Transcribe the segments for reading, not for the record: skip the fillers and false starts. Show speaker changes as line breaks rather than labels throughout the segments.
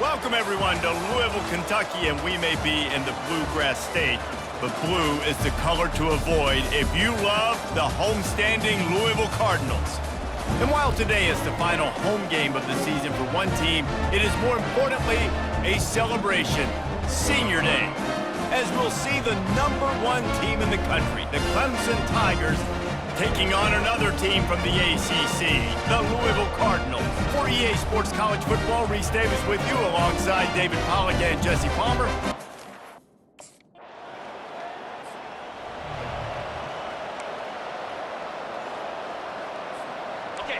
Welcome, everyone, to Louisville, Kentucky, and we may be in the Bluegrass State, but blue is the color to avoid if you love the homestanding Louisville Cardinals. And while today is the final home game of the season for one team, it is more importantly a celebration, Senior Day, as we'll see the #1 team in the country, the Clemson Tigers, taking on another team from the ACC, the Louisville Cardinals. For EA Sports College Football, Reese Davis with you alongside David Pollack and Jesse Palmer.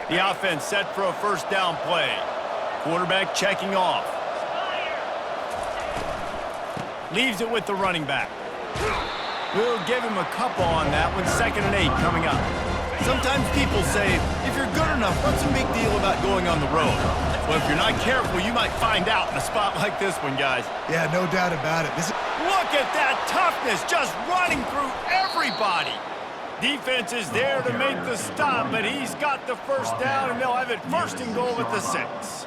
The offense set for a first down play. Quarterback checking off. Leaves it with the running back. We'll give him a couple on that one. 2nd and 8 coming up. Sometimes people say, if you're good enough, what's the big deal about going on the road? Well, if you're not careful, you might find out in a spot like this one, guys.
Yeah, no doubt about it.
Look at that toughness, just running through everybody. Defense is there to make the stop, but he's got the first down, and they'll have it 1st and goal at the 6.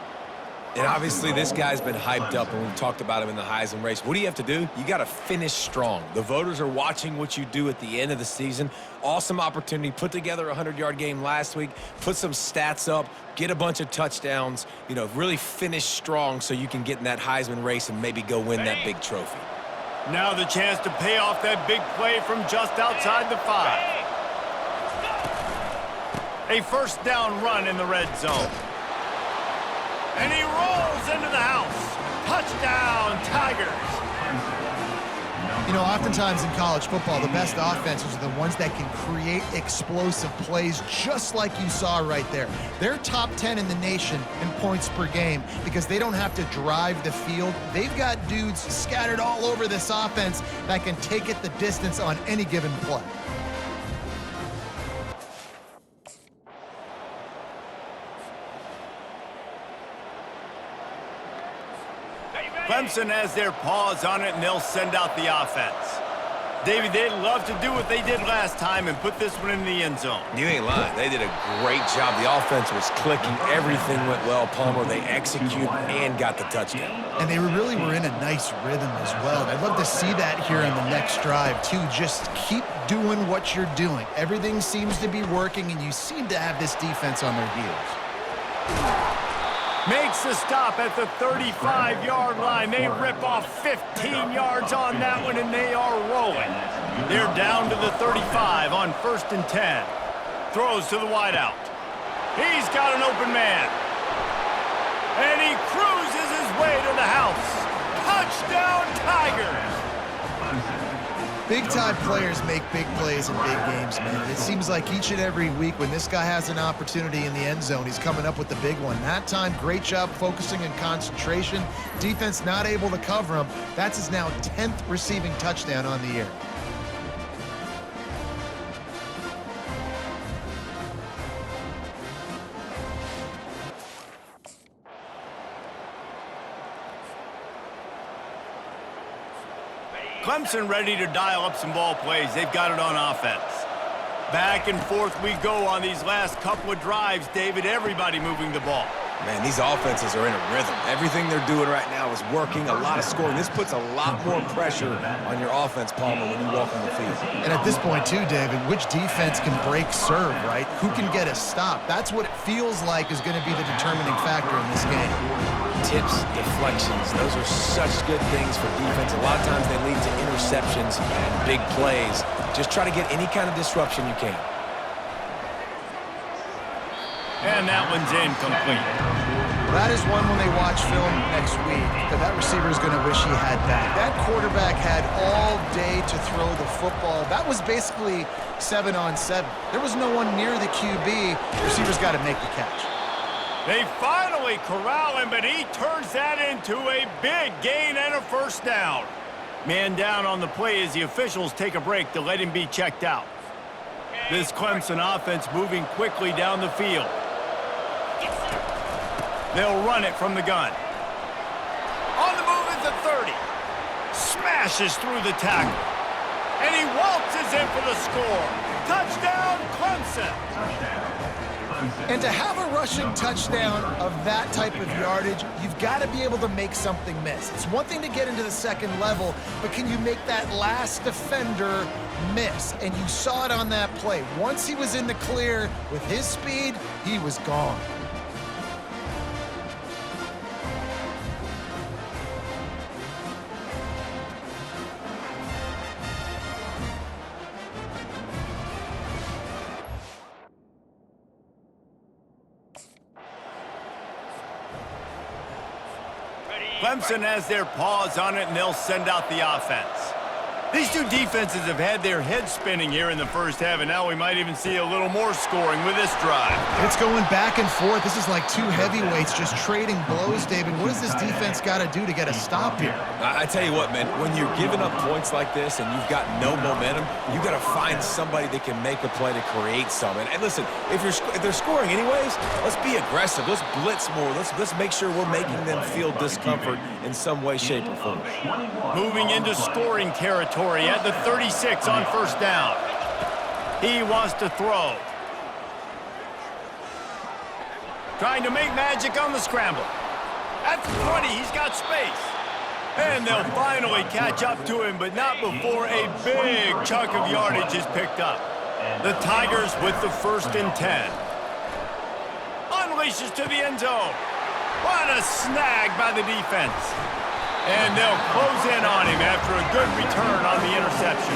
And obviously, this guy's been hyped up, and we've talked about him in the Heisman race. What do you have to do? You got to finish strong. The voters are watching what you do at the end of the season. Awesome opportunity. Put together a 100-yard game last week. Put some stats up. Get a bunch of touchdowns. You know, really finish strong so you can get in that Heisman race and maybe go win that big trophy.
Now the chance to pay off that big play from just outside the 5. A first down run in the red zone. And he rolls into the house. Touchdown, Tigers.
You know, oftentimes in college football, the best offenses are the ones that can create explosive plays just like you saw right there. They're top 10 in the nation in points per game because they don't have to drive the field. They've got dudes scattered all over this offense that can take it the distance on any given play.
Clemson has their paws on it, and they'll send out the offense. David, they'd love to do what they did last time and put this one in the end zone.
You ain't lying. They did a great job. The offense was clicking. Everything went well. Palmer, they executed and got the touchdown.
And they really were in a nice rhythm as well. I'd love to see that here on the next drive, too. Just keep doing what you're doing. Everything seems to be working, and you seem to have this defense on their heels.
Makes the stop at the 35-yard line. They rip off 15 yards on that one, and they are rolling. They're down to the 35 on 1st and 10. Throws to the wideout. He's got an open man. And he cruises his way to the house. Touchdown, Tigers!
Big-time players make big plays in big games, man. It seems like each and every week when this guy has an opportunity in the end zone, he's coming up with the big one. That time, great job focusing and concentration. Defense not able to cover him. That's his now 10th receiving touchdown on the year.
Clemson ready to dial up some ball plays. They've got it on offense. Back and forth we go on these last couple of drives, David. Everybody moving the ball.
Man, these offenses are in a rhythm. Everything they're doing right now is working, a lot of scoring. This puts a lot more pressure on your offense, Palmer, when you walk on the field.
And at this point, too, David, which defense can break serve, right? Who can get a stop? That's what it feels like is going to be the determining factor in this game.
Tips, deflections, those are such good things for defense. A lot of times they lead to interceptions and big plays. Just try to get any kind of disruption you can.
And that one's incomplete.
That is one when they watch film next week that receiver is going to wish he had back. That quarterback had all day to throw the football. That was basically 7-on-7. There was no one near the QB. Receiver's got to make the catch.
They finally corral him, but he turns that into a big gain and a first down. Man down on the play as the officials take a break to let him be checked out. This Clemson offense moving quickly down the field. They'll run it from the gun. On the move at the 30. Smashes through the tackle. And he waltzes in for the score. Touchdown, Clemson.
And to have a rushing touchdown of that type of yardage, you've got to be able to make something miss. It's one thing to get into the second level, but can you make that last defender miss? And you saw it on that play. Once he was in the clear with his speed, he was gone.
Clemson has their paws on it, and they'll send out the offense. These two defenses have had their heads spinning here in the first half, and now we might even see a little more scoring with this drive.
It's going back and forth. This is like two heavyweights just trading blows, David. What does this defense got to do to get a stop here?
I tell you what, man, when you're giving up points like this and you've got no momentum, you got to find somebody that can make a play to create something. And listen, if they're scoring anyways, let's be aggressive. Let's blitz more. Let's make sure we're making them feel discomfort in some way, shape, or form.
Moving into scoring territory at the 36 on first down. He wants to throw. Trying to make magic on the scramble. At the 20, he's got space. And they'll finally catch up to him, but not before a big chunk of yardage is picked up. The Tigers with the 1st and 10. Unleashes to the end zone. What a snag by the defense. And they'll close in on him after a good return on the interception.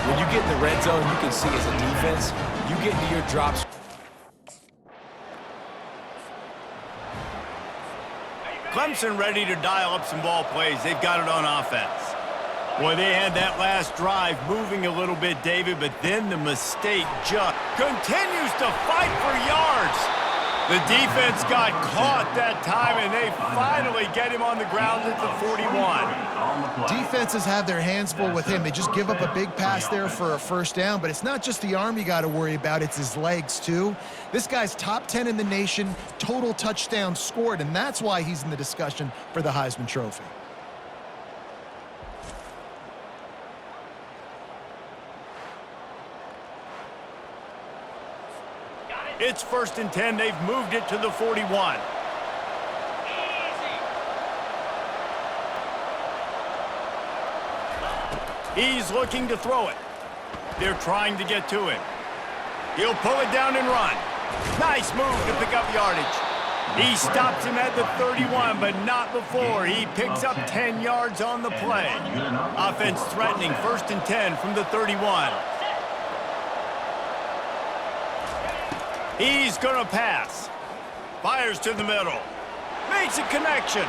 When you get in the red zone, you can see as a defense, you get into your drops.
Clemson ready to dial up some ball plays. They've got it on offense. Boy, they had that last drive moving a little bit, David, but then the mistake just continues to fight for yards. The defense got caught that time, and they finally get him on the ground at the 41.
Defenses have their hands full with him. They just give up a big pass there for a first down, but it's not just the arm you got to worry about, it's his legs too. This guy's top 10 in the nation, total touchdowns scored, and that's why he's in the discussion for the Heisman Trophy.
It's 1st and 10. They've moved it to the 41. He's looking to throw it. They're trying to get to him. He'll pull it down and run. Nice move to pick up yardage. He stops him at the 31, but not before. He picks up 10 yards on the play. Offense threatening, 1st and 10 from the 31. He's going to pass. Fires to the middle. Makes a connection.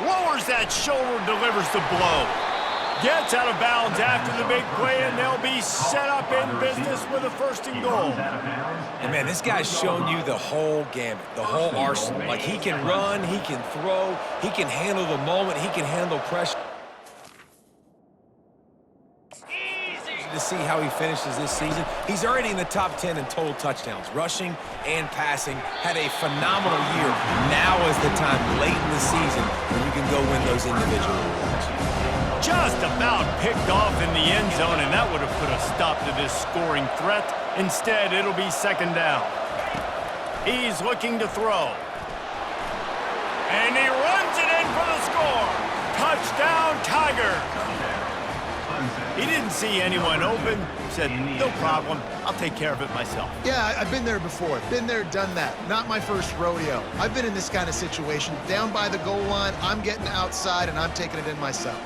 Lowers that shoulder, delivers the blow. Gets out of bounds after the big play, and they'll be set up in business with a 1st and goal.
And, man, this guy's shown you the whole gamut, the whole arsenal. Like, he can run, he can throw, he can handle the moment, he can handle pressure. To see how he finishes this season. He's already in the top 10 in total touchdowns, rushing and passing. Had a phenomenal year. Now is the time, late in the season, when you can go win those individual awards.
Just about picked off in the end zone, and that would have put a stop to this scoring threat. Instead, it'll be 2nd down. He's looking to throw. And he runs it in for the score. Touchdown, Tigers. He didn't see anyone open, said, no problem, I'll take care of it myself.
Yeah, I've been there before. Been there, done that. Not my first rodeo. I've been in this kind of situation. Down by the goal line, I'm getting outside, and I'm taking it in myself.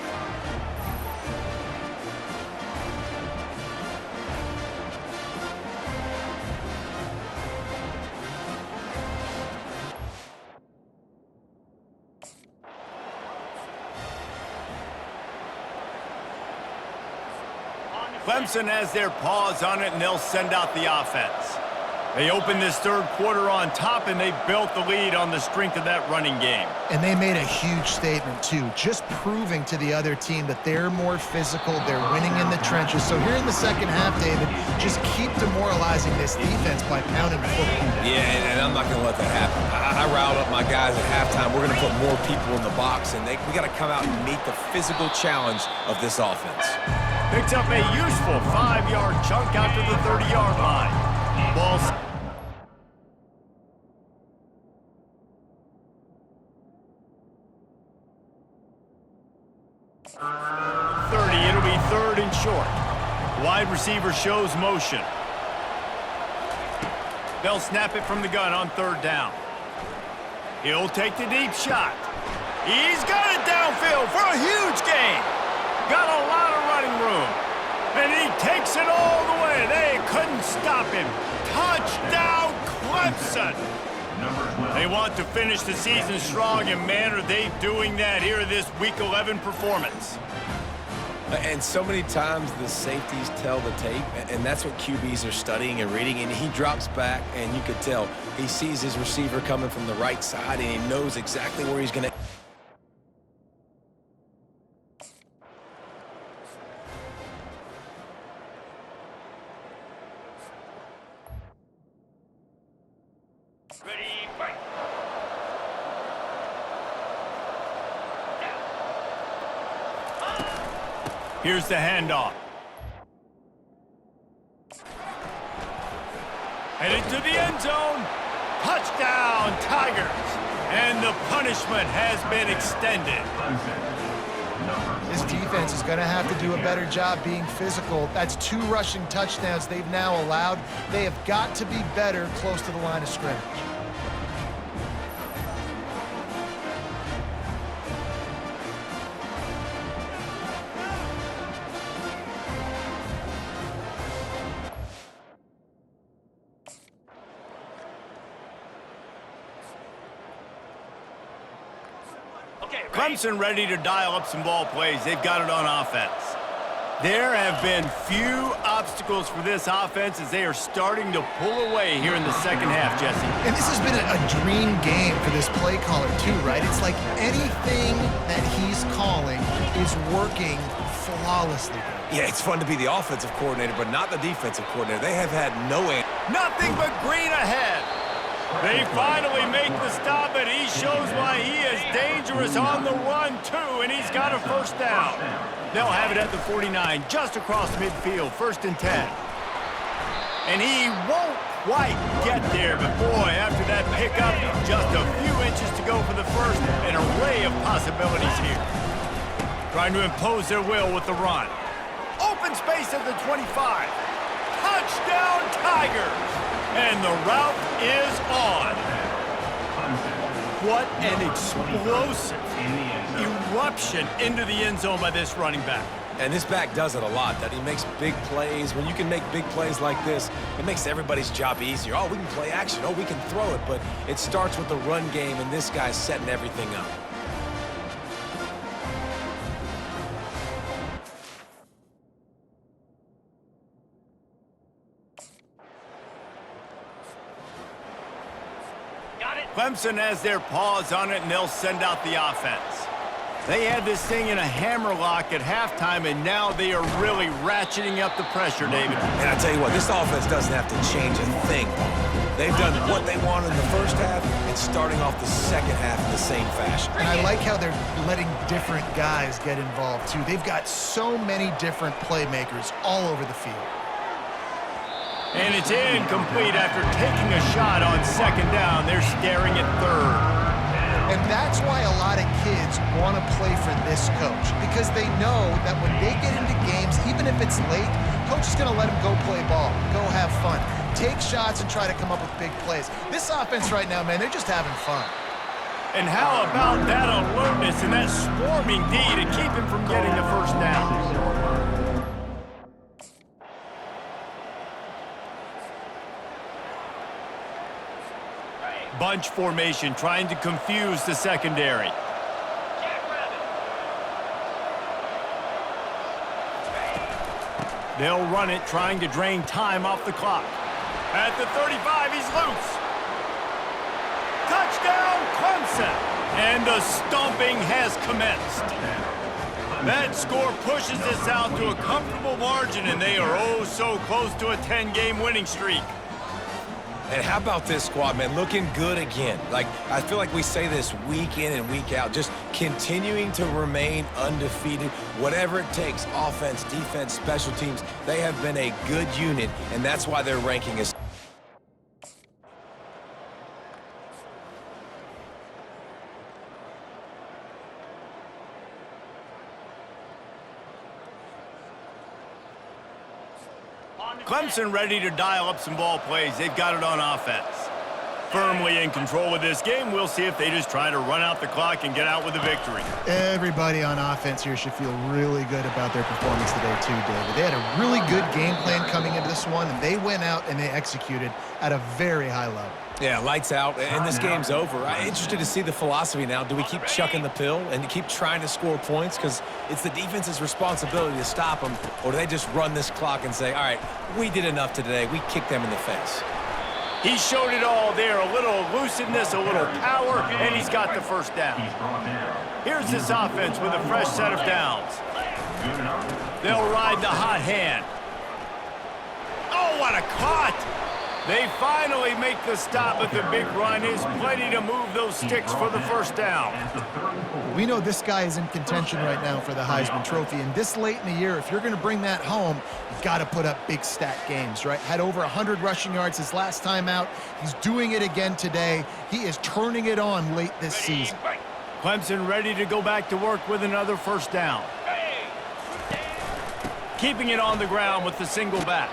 Clemson has their paws on it, and they'll send out the offense. They opened this 3rd quarter on top, and they built the lead on the strength of that running game.
And they made a huge statement, too, just proving to the other team that they're more physical, they're winning in the trenches. So here in the second half, David, just keep demoralizing this defense by pounding the football.
Yeah, and I'm not going to let that happen. I riled up my guys at halftime. We're going to put more people in the box, and we got to come out and meet the physical challenge of this offense.
Picks up a useful 5-yard chunk out to the 30-yard line. Ball. 30, it'll be third and short. Wide receiver shows motion. They'll snap it from the gun on third down. He'll take the deep shot. He's got it downfield for a huge gain. Got a lot of running room. And he takes it all the way. They couldn't stop him. Touchdown, Clemson. They want to finish the season strong, and man, are they doing that here in this Week 11 performance.
And so many times the safeties tell the tape, and that's what QBs are studying and reading, and he drops back, and you could tell he sees his receiver coming from the right side, and he knows exactly where he's going to...
Ready, fight. Here's the handoff. Headed to the end zone. Touchdown, Tigers. And the punishment has been extended.
This defense is going to have to do a better job being physical. That's 2 rushing touchdowns they've now allowed. They have got to be better close to the line of scrimmage.
Clemson ready to dial up some ball plays. They've got it on offense. There have been few obstacles for this offense as they are starting to pull away here in the second half, Jesse.
And this has been a dream game for this play caller too, right? It's like anything that he's calling is working flawlessly.
Yeah, it's fun to be the offensive coordinator, but not the defensive coordinator. They have had no answer.
Nothing but green ahead. They finally make the stop, and he shows why he is dangerous on the run, too, and he's got a first down. They'll have it at the 49, just across midfield, 1st and 10. And he won't quite get there, but boy, after that pickup, just a few inches to go for the first, an array of possibilities here. Trying to impose their will with the run. Open space at the 25. Touchdown, Tigers! And the route is on. What an explosive eruption into the end zone by this running back.
And this back does it a lot, that he makes big plays. When you can make big plays like this, it makes everybody's job easier. Oh, we can play action. Oh, we can throw it. But it starts with the run game, and this guy's setting everything up.
Clemson has their paws on it, and they'll send out the offense. They had this thing in a hammerlock at halftime, and now they are really ratcheting up the pressure, David.
And I tell you what, this offense doesn't have to change a thing. They've done what they wanted in the first half and starting off the second half in the same fashion.
And I like how they're letting different guys get involved, too. They've got so many different playmakers all over the field.
And it's incomplete after taking a shot on 2nd down. They're staring at 3rd.
And that's why a lot of kids want to play for this coach, because they know that when they get into games, even if it's late, coach is going to let them go play ball, go have fun, take shots and try to come up with big plays. This offense right now, man, they're just having fun.
And how about that alertness and that swarming D to keep him from getting the first down? Bunch formation, trying to confuse the secondary. They'll run it, trying to drain time off the clock. At the 35, he's loose. Touchdown, Clemson! And the stomping has commenced. That score pushes this out to a comfortable margin, and they are oh so close to a 10-game winning streak.
And how about this squad, man? Looking good again. Like, I feel like we say this week in and week out, just continuing to remain undefeated, whatever it takes, offense, defense, special teams. They have been a good unit, and that's why their ranking is...
Clemson ready to dial up some ball plays. They've got it on offense. Firmly in control of this game. We'll see if they just try to run out the clock and get out with a victory.
Everybody on offense here should feel really good about their performance today too, David. They had a really good game plan coming into this one, and they went out and they executed at a very high level.
Yeah, lights out, and this game's over. I'm interested to see the philosophy now. Do we keep chucking the pill and keep trying to score points? Because it's the defense's responsibility to stop them, or do they just run this clock and say, all right, we did enough today. We kicked them in the face.
He showed it all there. A little elusiveness, a little power, and he's got the first down. Here's this offense with a fresh set of downs. They'll ride the hot hand. Oh, what a cut! They finally make the stop, but the big run is plenty to move those sticks for the first down.
We know this guy is in contention right now for the Heisman Trophy, and this late in the year, if you're going to bring that home, you've got to put up big stat games, right? Had over 100 rushing yards his last time out. He's doing it again today. He is turning it on late this season.
Clemson ready to go back to work with another first down. Keeping it on the ground with the single back.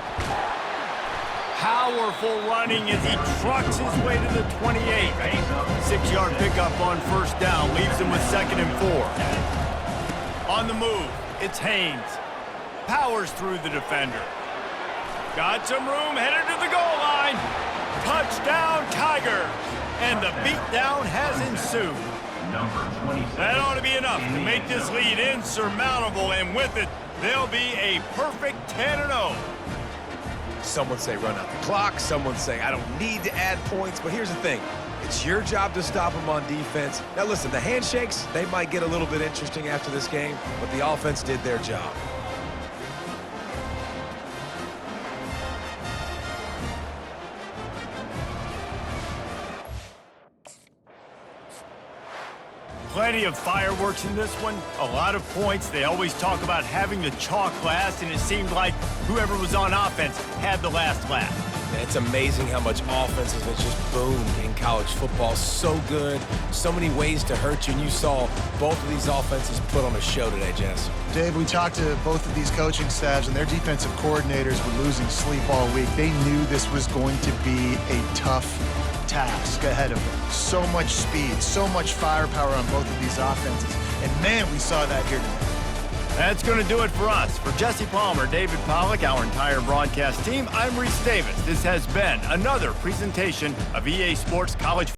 Powerful running as he trucks his way to the 28. 6-yard pickup on first down leaves him with 2nd and 4. On the move, it's Haynes. Powers through the defender. Got some room, headed to the goal line. Touchdown, Tigers. And the beatdown has ensued. That ought to be enough to make this lead insurmountable, and with it, they'll be a perfect 10-0.
Some would say run out the clock. Some would say I don't need to add points. But here's the thing. It's your job to stop them on defense. Now, listen, the handshakes, they might get a little bit interesting after this game, but the offense did their job.
Plenty of fireworks in this one, a lot of points. They always talk about having the chalk last, and it seemed like whoever was on offense had the last laugh.
It's amazing how much offenses have just boomed in college football. So good, so many ways to hurt you, and you saw both of these offenses put on a show today, Jess.
Dave, we talked to both of these coaching staffs, and their defensive coordinators were losing sleep all week. They knew this was going to be a tough task ahead of them. So much speed, so much firepower on both of these offenses. And man, we saw that here today.
That's going to do it for us. For Jesse Palmer, David Pollack, our entire broadcast team, I'm Reese Davis. This has been another presentation of EA Sports College